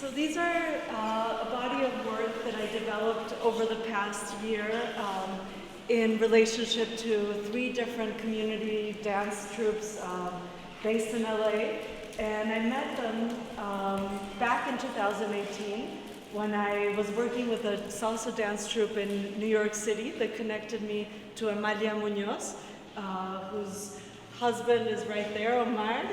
So these are a body of work that I developed over the past year in relationship to 3 different community dance troupes based in LA. And I met them back in 2018 when I was working with a salsa dance troupe in New York City that connected me to Amalia Munoz, whose husband is right there, Omar,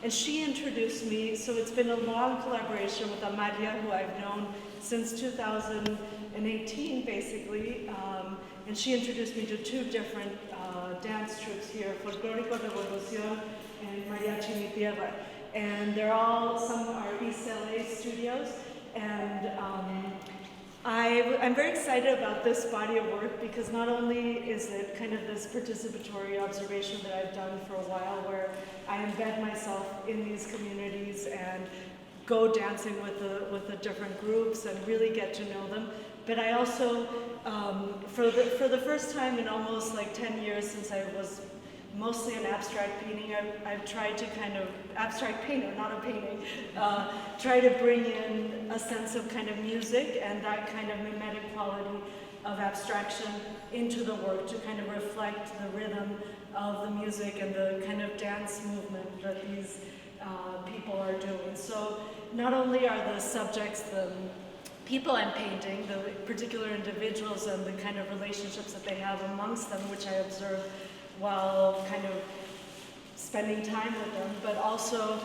and she introduced me. So it's been a long collaboration with Amalia, who I've known since 2018, basically, and she introduced me to 2 different dance troupes here, Folclórico Revolución and Mariachi Mi Tierra. And some are East LA studios, and I'm very excited about this body of work because not only is it kind of this participatory observation that I've done for a while where I embed myself in these communities and go dancing with the different groups and really get to know them, but I also, for the first time in almost like 10 years since I was mostly an abstract painting, I've tried to kind of, abstract painter, not a painting, try to bring in a sense of kind of music and that kind of mimetic quality of abstraction into the work to kind of reflect the rhythm of the music and the kind of dance movement that these people are doing. So not only are the subjects the people I'm painting, the particular individuals and the kind of relationships that they have amongst them, which I observe while kind of spending time with them, but also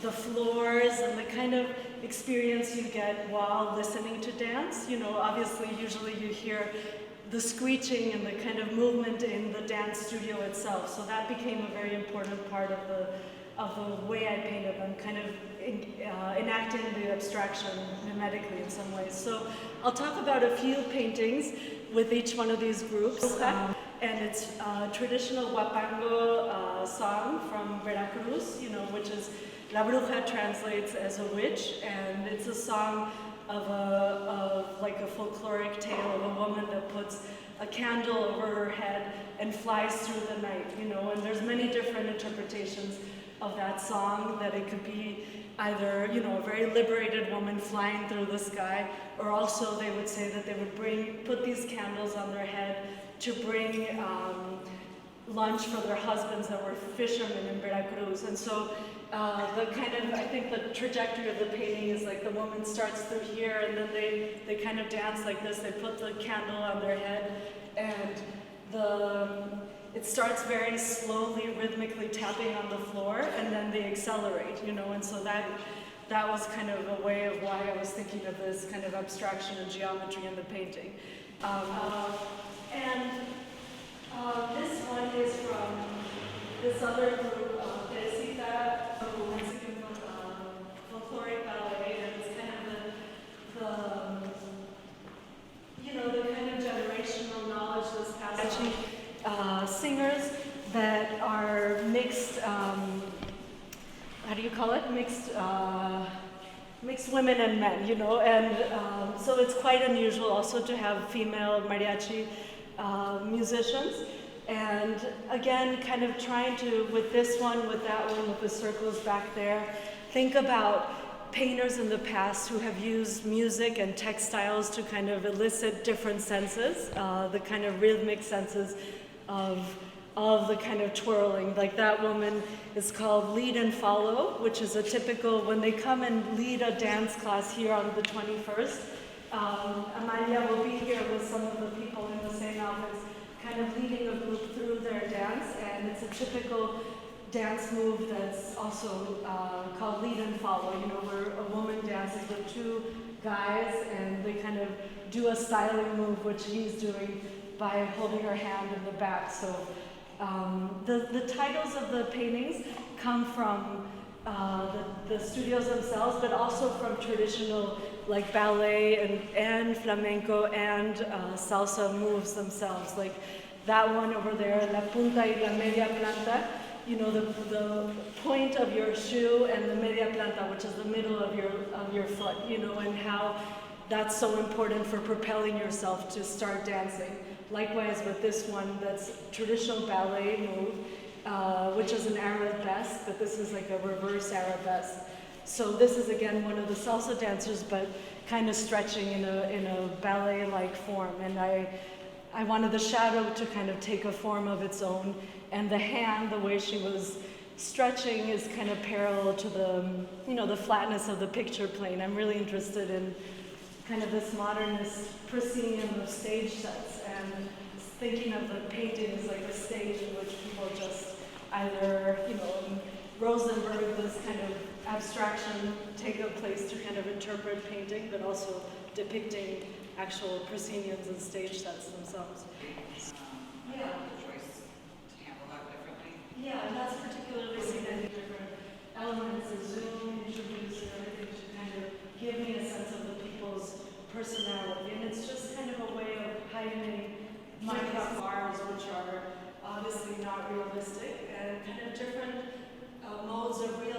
the floors and the kind of experience you get while listening to dance. You know, obviously, usually you hear the screeching and the kind of movement in the dance studio itself. So that became a very important part of the way I painted them, kind of enacting the abstraction mimetically in some ways. So I'll talk about a few paintings with each one of these groups. And it's a traditional Huapango song from Veracruz, you know, which is La Bruja translates as a witch, and it's a song of like a folkloric tale of a woman that puts a candle over her head and flies through the night, you know, and there's many different interpretations of that song, that it could be either, you know, a very liberated woman flying through the sky, or also they would say that they would put these candles on their head to bring lunch for their husbands that were fishermen in Veracruz. And so the kind of, I think the trajectory of the painting is like the woman starts through here and then they kind of dance like this. They put the candle on their head and it starts very slowly, rhythmically tapping on the floor, and then they accelerate, you know, and so that was kind of a way of why I was thinking of this kind of abstraction and geometry in the painting. This one is from this other group, Teresita, Mexican folkloric ballet, and it's kind of the kind of generational knowledge that's passed. Singers that are mixed, how do you call it? Mixed women and men, you know, and so it's quite unusual also to have female mariachi musicians. And again, kind of trying to, with this one, with that one, with the circles back there, think about painters in the past who have used music and textiles to kind of elicit different senses, the kind of rhythmic senses of the kind of twirling. Like that woman is called Lead and Follow, which is a typical, when they come and lead a dance class here on the 21st, Amalia will be here with some of the people in the same outfits, kind of leading a group through their dance, and it's a typical dance move that's also called Lead and Follow, you know, where a woman dances with 2 guys and they kind of do a styling move, which he's doing by holding her hand in the back. So the titles of the paintings come from the studios themselves, but also from traditional like ballet and flamenco and salsa moves themselves. Like that one over there, La Punta y la Media Planta, you know, the point of your shoe and the media planta, which is the middle of your foot, you know, and how that's so important for propelling yourself to start dancing. Likewise with this one, that's traditional ballet move, which is an arabesque, but this is like a reverse arabesque. So this is again one of the salsa dancers, but kind of stretching in a ballet-like form. And I wanted the shadow to kind of take a form of its own, and the hand, the way she was stretching, is kind of parallel to the flatness of the picture plane. I'm really interested in kind of this modernist proscenium of stage sets, and thinking of the painting as like a stage in which people just either, Rosenberg, this kind of abstraction, take a place to kind of interpret painting, but also depicting actual prosceniums and stage sets themselves. Yeah. The choice to handle that differently. Yeah, and that's particularly seen in different elements of Zoom, introduce and everything to kind of give me a sense of the people's personality. And it's just kind of a way of hiding Minecraft bars, which are obviously not realistic, and kind of different modes of real